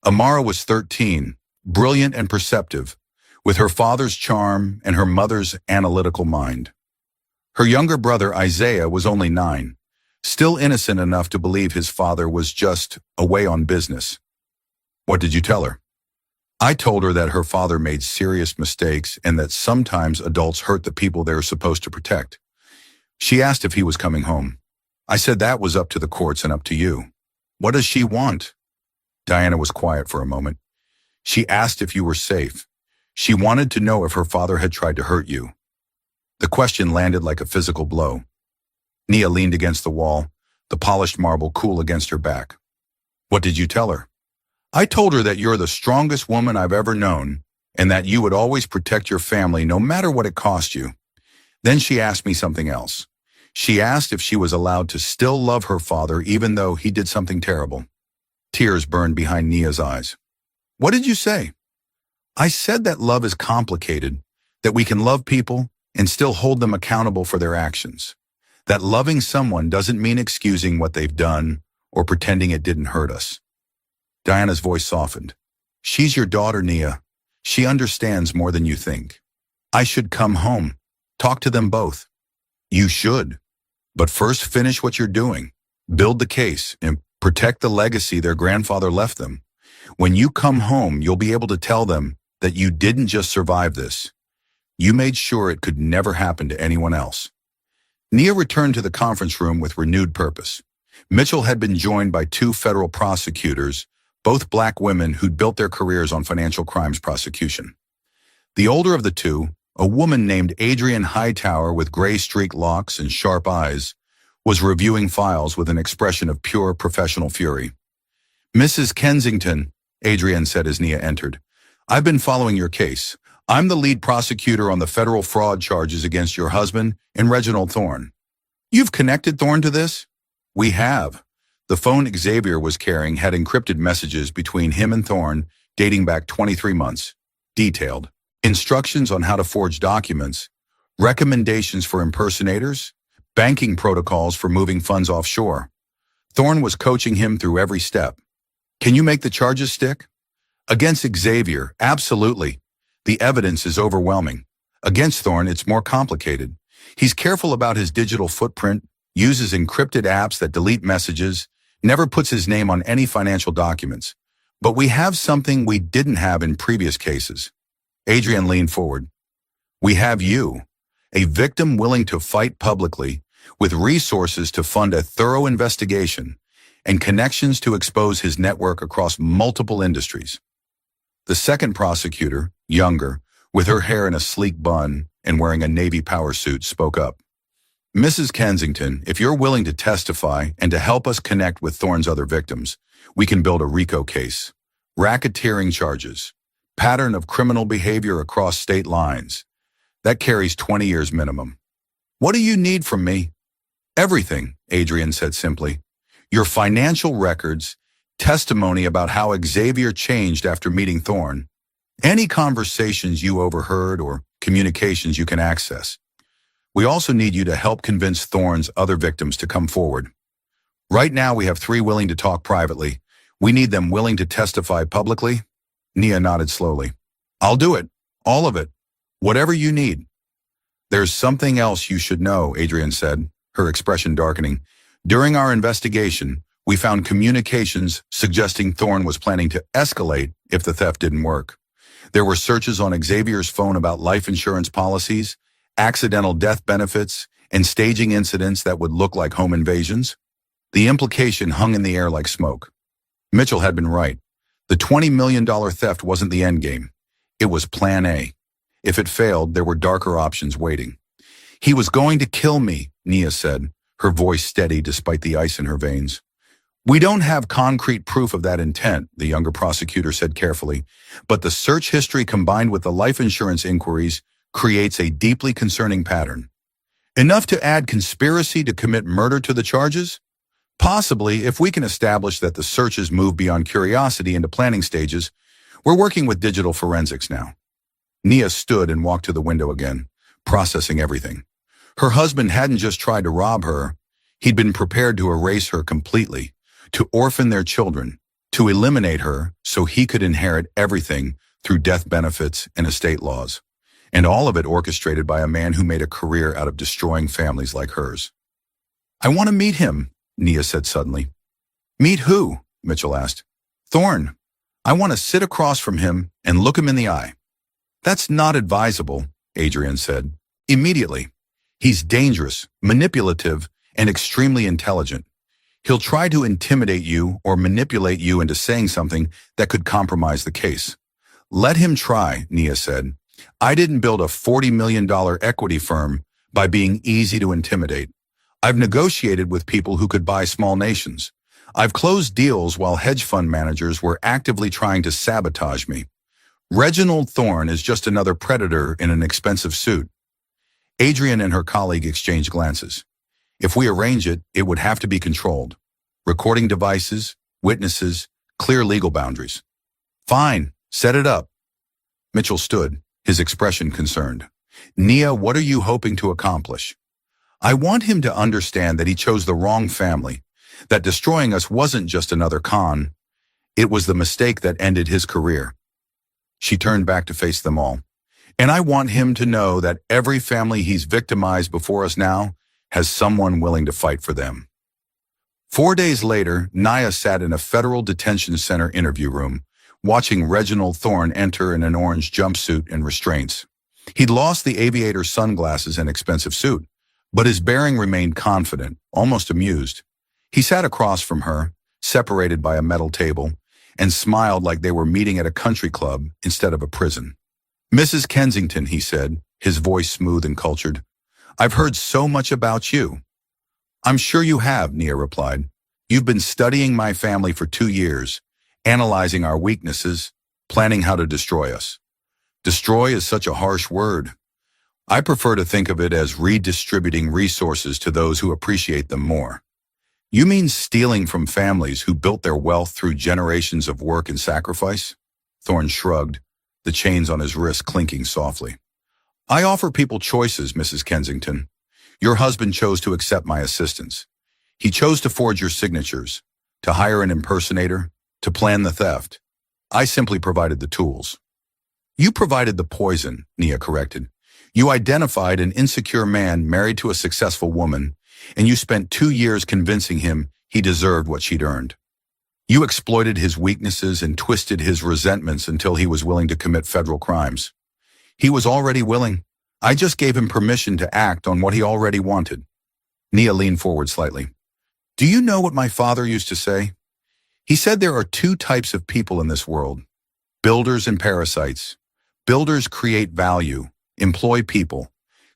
Amara was 13, brilliant and perceptive, with her father's charm and her mother's analytical mind. Her younger brother, Isaiah, was only 9, still innocent enough to believe his father was just away on business. What did you tell her? I told her that her father made serious mistakes and that sometimes adults hurt the people they're supposed to protect. She asked if he was coming home. I said that was up to the courts and up to you. What does she want? Diana was quiet for a moment. She asked if you were safe. She wanted to know if her father had tried to hurt you. The question landed like a physical blow. Nia leaned against the wall, the polished marble cool against her back. What did you tell her? I told her that you're the strongest woman I've ever known and that you would always protect your family no matter what it cost you. Then she asked me something else. She asked if she was allowed to still love her father even though he did something terrible. Tears burned behind Nia's eyes. What did you say? I said that love is complicated, that we can love people and still hold them accountable for their actions. That loving someone doesn't mean excusing what they've done or pretending it didn't hurt us. Diana's voice softened. She's your daughter, Nia. She understands more than you think. I should come home. Talk to them both. You should. But first finish what you're doing. Build the case and protect the legacy their grandfather left them. When you come home, you'll be able to tell them that you didn't just survive this. You made sure it could never happen to anyone else. Nia returned to the conference room with renewed purpose. Mitchell had been joined by two federal prosecutors, both black women who'd built their careers on financial crimes prosecution. The older of the two, a woman named Adrienne Hightower with gray-streaked locks and sharp eyes, was reviewing files with an expression of pure professional fury. Mrs. Kensington, Adrienne said as Nia entered, I've been following your case. I'm the lead prosecutor on the federal fraud charges against your husband and Reginald Thorne. You've connected Thorne to this? We have. The phone Xavier was carrying had encrypted messages between him and Thorne dating back 23 months. Detailed. Instructions on how to forge documents, recommendations for impersonators, banking protocols for moving funds offshore. Thorne was coaching him through every step. Can you make the charges stick? Against Xavier, absolutely. The evidence is overwhelming. Against Thorne, it's more complicated. He's careful about his digital footprint, uses encrypted apps that delete messages, never puts his name on any financial documents. But we have something we didn't have in previous cases. Adrienne leaned forward. We have you, a victim willing to fight publicly, with resources to fund a thorough investigation and connections to expose his network across multiple industries. The second prosecutor, younger, with her hair in a sleek bun and wearing a Navy power suit, spoke up. Mrs. Kensington, if you're willing to testify and to help us connect with Thorne's other victims, we can build a RICO case. Racketeering charges, pattern of criminal behavior across state lines. That carries 20 years minimum. What do you need from me? Everything, Adrienne said simply. Your financial records, testimony about how Xavier changed after meeting Thorne, any conversations you overheard or communications you can access. We also need you to help convince Thorne's other victims to come forward. Right now we have 3 willing to talk privately. We need them willing to testify publicly. Nia nodded slowly. I'll do it. All of it. Whatever you need. There's something else you should know, Adrienne said, her expression darkening. During our investigation, we found communications suggesting Thorne was planning to escalate if the theft didn't work. There were searches on Xavier's phone about life insurance policies, accidental death benefits, and staging incidents that would look like home invasions. The implication hung in the air like smoke. Mitchell had been right. The $20 million theft wasn't the endgame. It was Plan A. If it failed, there were darker options waiting. He was going to kill me, Nia said, her voice steady despite the ice in her veins. We don't have concrete proof of that intent, the younger prosecutor said carefully, but the search history combined with the life insurance inquiries creates a deeply concerning pattern. Enough to add conspiracy to commit murder to the charges? Possibly, if we can establish that the searches move beyond curiosity into planning stages. We're working with digital forensics now. Nia stood and walked to the window again, processing everything. Her husband hadn't just tried to rob her. He'd been prepared to erase her completely, to orphan their children, to eliminate her so he could inherit everything through death benefits and estate laws. And all of it orchestrated by a man who made a career out of destroying families like hers. I want to meet him, Nia said suddenly. Meet who? Mitchell asked. Thorne. I want to sit across from him and look him in the eye. That's not advisable, Adrienne said. Immediately. He's dangerous, manipulative, and extremely intelligent. He'll try to intimidate you or manipulate you into saying something that could compromise the case. Let him try, Nia said. I didn't build a $40 million equity firm by being easy to intimidate. I've negotiated with people who could buy small nations. I've closed deals while hedge fund managers were actively trying to sabotage me. Reginald Thorne is just another predator in an expensive suit. Adrian and her colleague exchanged glances. If we arrange it, it would have to be controlled. Recording devices, witnesses, clear legal boundaries. Fine, set it up. Mitchell stood, his expression concerned. Nia, what are you hoping to accomplish? I want him to understand that he chose the wrong family, that destroying us wasn't just another con. It was the mistake that ended his career. She turned back to face them all. And I want him to know that every family he's victimized before us now has someone willing to fight for them. 4 days later, Nia sat in a federal detention center interview room, watching Reginald Thorne enter in an orange jumpsuit and restraints. He'd lost the aviator sunglasses and expensive suit, but his bearing remained confident, almost amused. He sat across from her, separated by a metal table, and smiled like they were meeting at a country club instead of a prison. Mrs. Kensington, he said, his voice smooth and cultured, I've heard so much about you. I'm sure you have, Nia replied. You've been studying my family for 2 years, analyzing our weaknesses, planning how to destroy us. Destroy is such a harsh word. I prefer to think of it as redistributing resources to those who appreciate them more. You mean stealing from families who built their wealth through generations of work and sacrifice? Thorne shrugged, the chains on his wrist clinking softly. I offer people choices, Mrs. Kensington. Your husband chose to accept my assistance. He chose to forge your signatures, to hire an impersonator, to plan the theft. I simply provided the tools. You provided the poison, Nia corrected. You identified an insecure man married to a successful woman, and you spent 2 years convincing him he deserved what she'd earned. You exploited his weaknesses and twisted his resentments until he was willing to commit federal crimes. He was already willing. I just gave him permission to act on what he already wanted. Nia leaned forward slightly. Do you know what my father used to say? He said there are 2 types of people in this world, builders and parasites. Builders create value, employ people,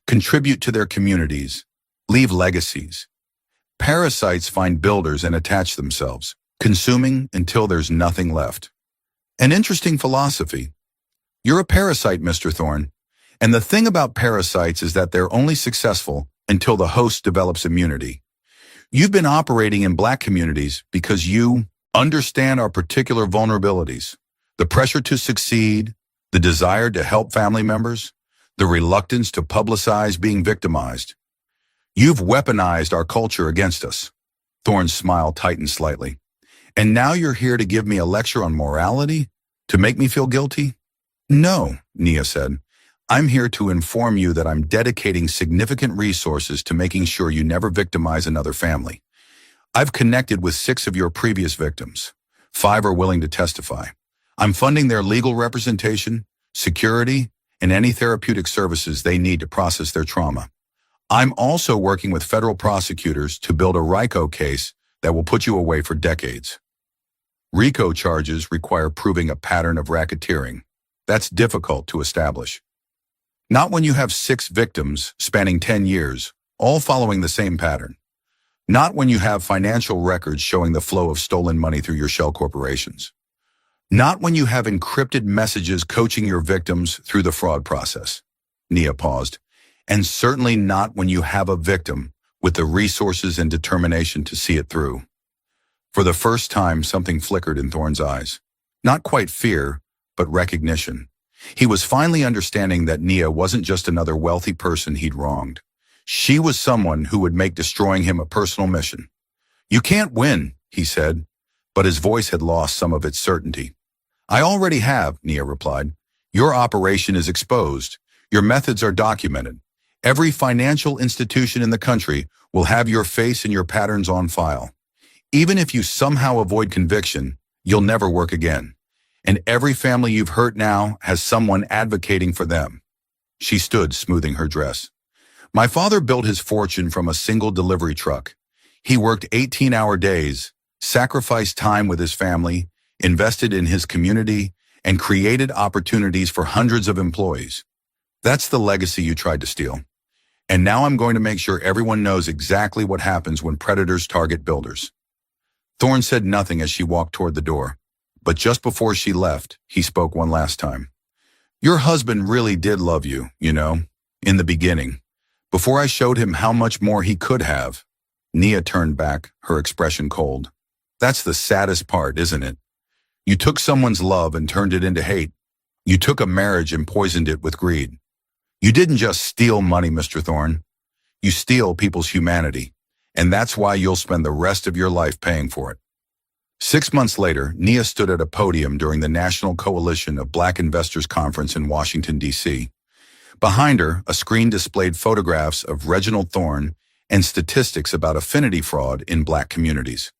contribute to their communities, leave legacies. Parasites find builders and attach themselves, consuming until there's nothing left. An interesting philosophy. You're a parasite, Mr. Thorne. And the thing about parasites is that they're only successful until the host develops immunity. You've been operating in Black communities because you understand our particular vulnerabilities, the pressure to succeed, the desire to help family members, the reluctance to publicize being victimized. You've weaponized our culture against us. Thorne's smile tightened slightly. And now you're here to give me a lecture on morality? To make me feel guilty? No, Nia said. I'm here to inform you that I'm dedicating significant resources to making sure you never victimize another family. I've connected with 6 of your previous victims. 5 are willing to testify. I'm funding their legal representation, security, and any therapeutic services they need to process their trauma. I'm also working with federal prosecutors to build a RICO case that will put you away for decades. RICO charges require proving a pattern of racketeering. That's difficult to establish. Not when you have 6 victims spanning 10 years, all following the same pattern. Not when you have financial records showing the flow of stolen money through your shell corporations. Not when you have encrypted messages coaching your victims through the fraud process. Nia paused. And certainly not when you have a victim with the resources and determination to see it through. For the first time, something flickered in Thorne's eyes. Not quite fear, but recognition. He was finally understanding that Nia wasn't just another wealthy person he'd wronged. She was someone who would make destroying him a personal mission. You can't win, he said, but his voice had lost some of its certainty. I already have, Nia replied. Your operation is exposed. Your methods are documented. Every financial institution in the country will have your face and your patterns on file. Even if you somehow avoid conviction, you'll never work again. And every family you've hurt now has someone advocating for them. She stood, smoothing her dress. My father built his fortune from a single delivery truck. He worked 18-hour days, sacrificed time with his family, invested in his community, and created opportunities for hundreds of employees. That's the legacy you tried to steal. And now I'm going to make sure everyone knows exactly what happens when predators target builders. Thorne said nothing as she walked toward the door. But just before she left, he spoke one last time. Your husband really did love you, in the beginning. Before I showed him how much more he could have. Nia turned back, her expression cold. That's the saddest part, isn't it? You took someone's love and turned it into hate. You took a marriage and poisoned it with greed. You didn't just steal money, Mr. Thorne. You steal people's humanity, and that's why you'll spend the rest of your life paying for it. 6 months later, Nia stood at a podium during the National Coalition of Black Investors Conference in Washington, D.C. Behind her, a screen displayed photographs of Reginald Thorne and statistics about affinity fraud in Black communities.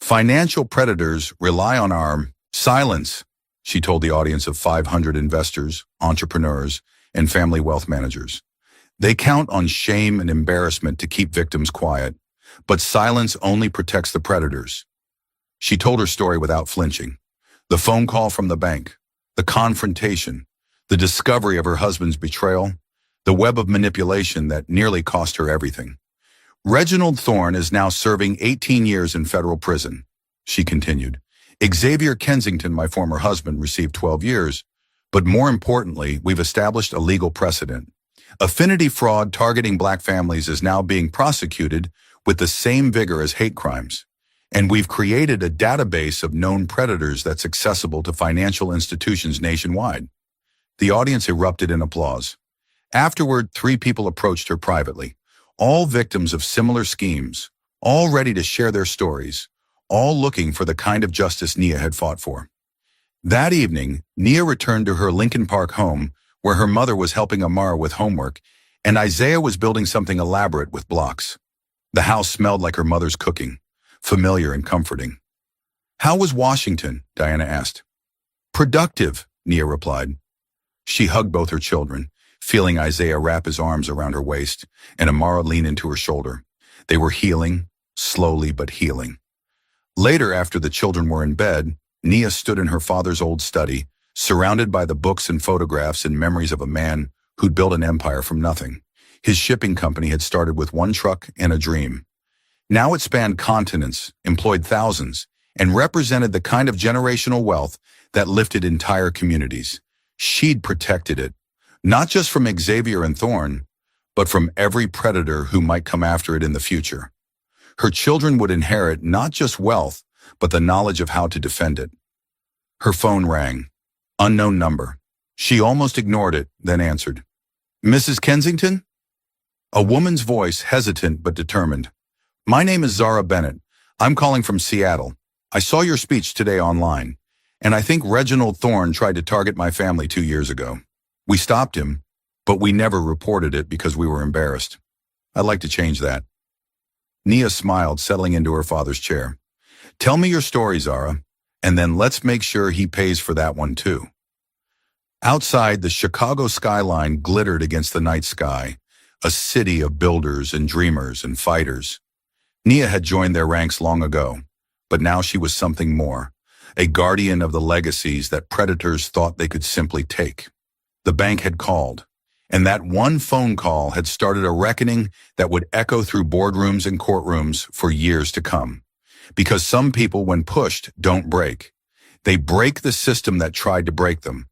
Financial predators rely on our silence, she told the audience of 500 investors, entrepreneurs, and family wealth managers. They count on shame and embarrassment to keep victims quiet, but silence only protects the predators. She told her story without flinching. The phone call from the bank, the confrontation, the discovery of her husband's betrayal, the web of manipulation that nearly cost her everything. Reginald Thorne is now serving 18 years in federal prison, she continued. Xavier Kensington, my former husband, received 12 years, but more importantly, we've established a legal precedent. Affinity fraud targeting Black families is now being prosecuted with the same vigor as hate crimes. And we've created a database of known predators that's accessible to financial institutions nationwide. The audience erupted in applause. Afterward, 3 people approached her privately, all victims of similar schemes, all ready to share their stories, all looking for the kind of justice Nia had fought for. That evening, Nia returned to her Lincoln Park home where her mother was helping Amara with homework, and Isaiah was building something elaborate with blocks. The house smelled like her mother's cooking, familiar and comforting. How was Washington? Diana asked. Productive, Nia replied. She hugged both her children, feeling Isaiah wrap his arms around her waist and Amara lean into her shoulder. They were healing, slowly but healing. Later, after the children were in bed, Nia stood in her father's old study, surrounded by the books and photographs and memories of a man who'd built an empire from nothing. His shipping company had started with 1 truck and a dream. Now it spanned continents, employed thousands, and represented the kind of generational wealth that lifted entire communities. She'd protected it, not just from Xavier and Thorne, but from every predator who might come after it in the future. Her children would inherit not just wealth, but the knowledge of how to defend it. Her phone rang. Unknown number. She almost ignored it, then answered. Mrs. Kensington? A woman's voice, hesitant but determined. My name is Zara Bennett. I'm calling from Seattle. I saw your speech today online, and I think Reginald Thorne tried to target my family 2 years ago. We stopped him, but we never reported it because we were embarrassed. I'd like to change that. Nia smiled, settling into her father's chair. Tell me your story, Zara, and then let's make sure he pays for that one too. Outside, the Chicago skyline glittered against the night sky, a city of builders and dreamers and fighters. Nia had joined their ranks long ago, but now she was something more, a guardian of the legacies that predators thought they could simply take. The bank had called, and that one phone call had started a reckoning that would echo through boardrooms and courtrooms for years to come. Because some people, when pushed, don't break. They break the system that tried to break them.